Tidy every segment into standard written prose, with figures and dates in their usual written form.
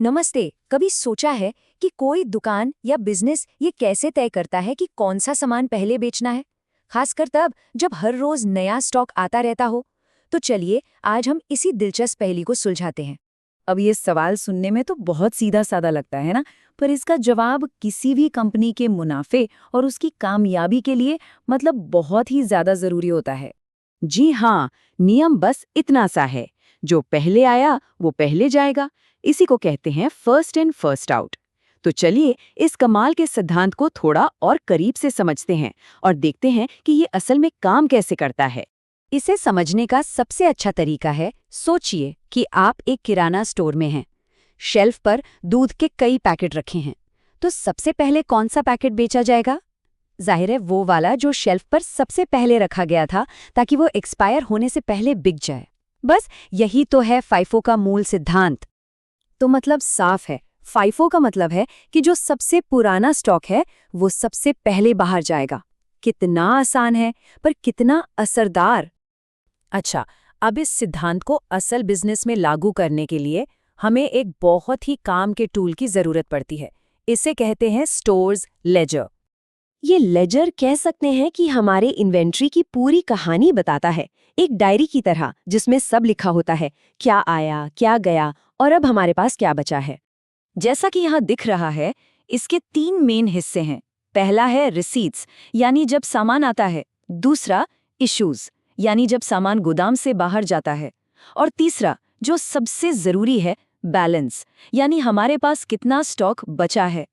नमस्ते। कभी सोचा है कि कोई दुकान या बिजनेस ये कैसे तय करता है कि कौन सा सामान पहले बेचना है? खासकर तब जब हर रोज नया स्टॉक आता रहता हो। तो चलिए आज हम इसी दिलचस्प पहेली को सुलझाते हैं। अब ये सवाल सुनने में तो बहुत सीधा साधा लगता है ना, पर इसका जवाब किसी भी कंपनी के मुनाफे और उसकी कामयाबी के लिए मतलब बहुत ही ज्यादा जरूरी होता है। जी हाँ, नियम बस इतना सा है, जो पहले आया वो पहले जाएगा। इसी को कहते हैं फर्स्ट इन फर्स्ट आउट। तो चलिए इस कमाल के सिद्धांत को थोड़ा और करीब से समझते हैं और देखते हैं कि ये असल में काम कैसे करता है। इसे समझने का सबसे अच्छा तरीका है, सोचिए कि आप एक किराना स्टोर में हैं। शेल्फ पर दूध के कई पैकेट रखे हैं। तो सबसे पहले कौन सा पैकेट बेचा जाएगा? जाहिर है वो वाला जो शेल्फ पर सबसे पहले रखा गया था, ताकि वो एक्सपायर होने से पहले बिक जाए। बस यही तो है फाइफो का मूल सिद्धांत। तो मतलब साफ है, फाइफो का मतलब है कि जो सबसे पुराना स्टॉक है वो सबसे पहले बाहर जाएगा। कितना आसान है, पर कितना असरदार। अच्छा, अब इस सिद्धांत को असल बिजनेस में लागू करने के लिए हमें एक बहुत ही काम के टूल की जरूरत पड़ती है। इसे कहते हैं स्टोर्स लेजर। ये लेजर कह सकते हैं कि हमारे इन्वेंट्री की पूरी कहानी बताता है, एक डायरी की तरह जिसमें सब लिखा होता है, क्या आया, क्या गया और अब हमारे पास क्या बचा है। जैसा कि यहाँ दिख रहा है, इसके 3 मेन हिस्से हैं। पहला है रिसीट्स, यानी जब सामान आता है। दूसरा इश्यूज, यानी जब सामान गोदाम से बाहर जाता है। और तीसरा, जो सबसे जरूरी है, बैलेंस, यानी हमारे पास कितना स्टॉक बचा है।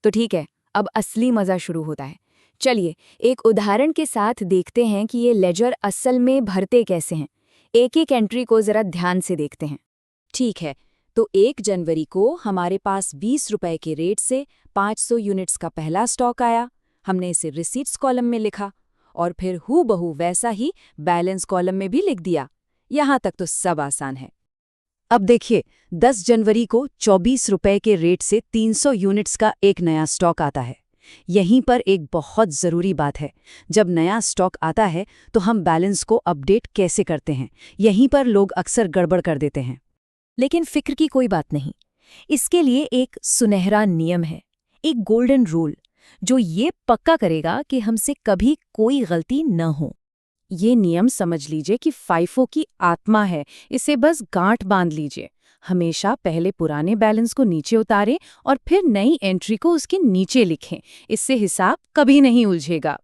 तो ठीक है, अब असली मजा शुरू होता है। चलिए एक उदाहरण के साथ देखते हैं कि ये लेजर असल में भरते कैसे हैं। एक एक एंट्री को जरा ध्यान से देखते हैं। ठीक है, तो 1 जनवरी को हमारे पास 20 रुपए के रेट से 500 यूनिट्स का पहला स्टॉक आया। हमने इसे रिसीट्स कॉलम में लिखा और फिर हूबहू वैसा ही बैलेंस कॉलम में भी लिख दिया। यहाँ तक तो सब आसान है। अब देखिए, 10 जनवरी को 24 रुपए के रेट से 300 यूनिट्स का एक नया स्टॉक आता है। यहीं पर एक बहुत ज़रूरी बात है। जब नया स्टॉक आता है तो हम बैलेंस को अपडेट कैसे करते हैं, यहीं पर लोग अक्सर गड़बड़ कर देते हैं। लेकिन फिक्र की कोई बात नहीं। इसके लिए एक सुनहरा नियम है, एक गोल्डन रूल, जो ये पक्का करेगा कि हमसे कभी कोई गलती न हो। ये नियम समझ लीजिए कि फाइफो की आत्मा है, इसे बस गांठ बांध लीजिए। हमेशा पहले पुराने बैलेंस को नीचे उतारें और फिर नई एंट्री को उसके नीचे लिखें। इससे हिसाब कभी नहीं उलझेगा।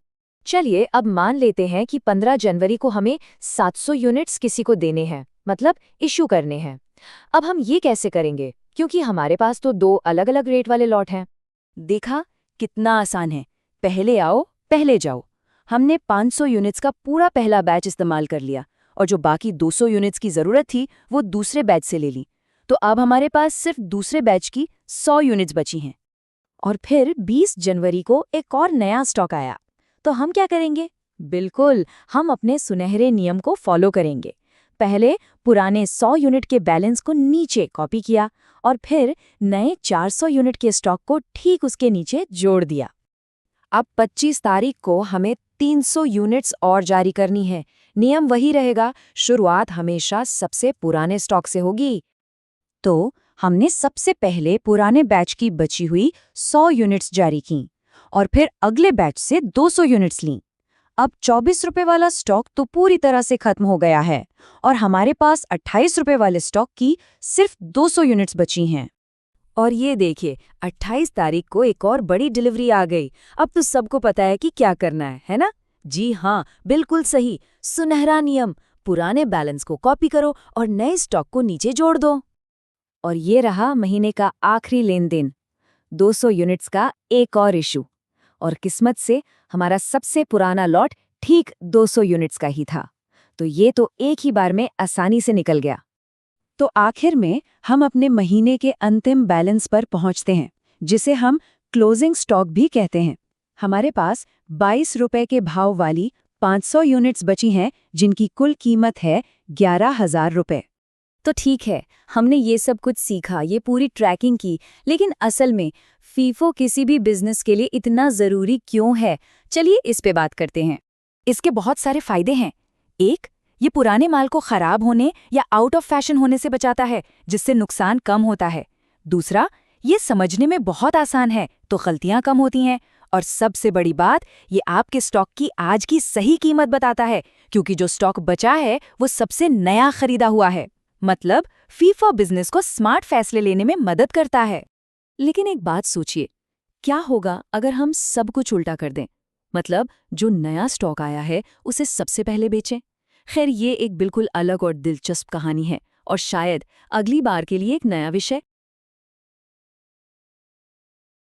चलिए अब मान लेते हैं कि 15 जनवरी को हमें 700 यूनिट्स किसी को देने हैं, मतलब इश्यू करने हैं। अब हम ये कैसे करेंगे, क्योंकि हमारे पास तो 2 अलग-अलग रेट वाले लॉट हैं। देखा, कितना आसान है। पहले आओ पहले जाओ। हमने 500 यूनिट्स का पूरा पहला बैच इस्तेमाल कर लिया और जो बाकी 200 यूनिट्स की जरूरत थी वो दूसरे बैच से ले ली। तो अब हमारे पास सिर्फ दूसरे बैच की 100 यूनिट्स बची हैं। और फिर 20 जनवरी को एक और नया स्टॉक आया। तो हम क्या करेंगे? बिल्कुल, हम अपने सुनहरे नियम को फॉलो करेंगे। पहले पुराने 100 यूनिट के बैलेंस को नीचे कॉपी किया और फिर नए 400 यूनिट के स्टॉक को ठीक उसके नीचे जोड़ दिया। अब 25 तारीख को हमें 300 यूनिट्स और जारी करनी है। नियम वही रहेगा, शुरुआत हमेशा सबसे पुराने स्टॉक से होगी। तो हमने सबसे पहले पुराने बैच की बची हुई 100 यूनिट्स जारी की और फिर अगले बैच से 200 यूनिट्स लीं। अब 24 रुपए वाला स्टॉक तो पूरी तरह से खत्म हो गया है और हमारे पास 28 रुपए वाले स्टॉक की सिर्फ 200 यूनिट्स बची हैं। और ये देखिए, 28 तारीख को एक और बड़ी डिलीवरी आ गई। अब तो सबको पता है कि क्या करना है ना? जी हाँ, बिल्कुल सही। सुनहरा नियम, पुराने बैलेंस को कॉपी करो और नए स्टॉक को नीचे जोड़ दो। और ये रहा महीने का आखिरी लेन देन, 200 यूनिट्स का एक और इशू। और किस्मत से हमारा सबसे पुराना लॉट ठीक 200 यूनिट्स का ही था। तो ये तो एक ही बार में आसानी से निकल गया। तो आखिर में हम अपने महीने के अंतिम बैलेंस पर पहुंचते हैं, जिसे हम क्लोजिंग स्टॉक भी कहते हैं। हमारे पास 22 रुपए के भाव वाली 500 यूनिट्स बची हैं, जिनकी कुल कीमत है 11,000 रुपए। तो ठीक है, हमने ये सब कुछ सीखा, ये पूरी ट्रैकिंग की, लेकिन असल में फीफो किसी भी बिजनेस के लिए इतना ज़रूरी क्यों है? चलिए इस पे बात करते हैं। इसके बहुत सारे फायदे हैं। एक, ये पुराने माल को खराब होने या आउट ऑफ फैशन होने से बचाता है, जिससे नुकसान कम होता है। दूसरा, ये समझने में बहुत आसान है तो गलतियां कम होती हैं। और सबसे बड़ी बात, ये आपके स्टॉक की आज की सही कीमत बताता है, क्योंकि जो स्टॉक बचा है वो सबसे नया खरीदा हुआ है। मतलब फीफा बिजनेस को स्मार्ट फैसले लेने में मदद करता है। लेकिन एक बात सोचिए, क्या होगा अगर हम सब कुछ उल्टा कर दें? मतलब जो नया स्टॉक आया है उसे सबसे पहले बेचें। खैर, ये एक बिल्कुल अलग और दिलचस्प कहानी है और शायद अगली बार के लिए एक नया विषय।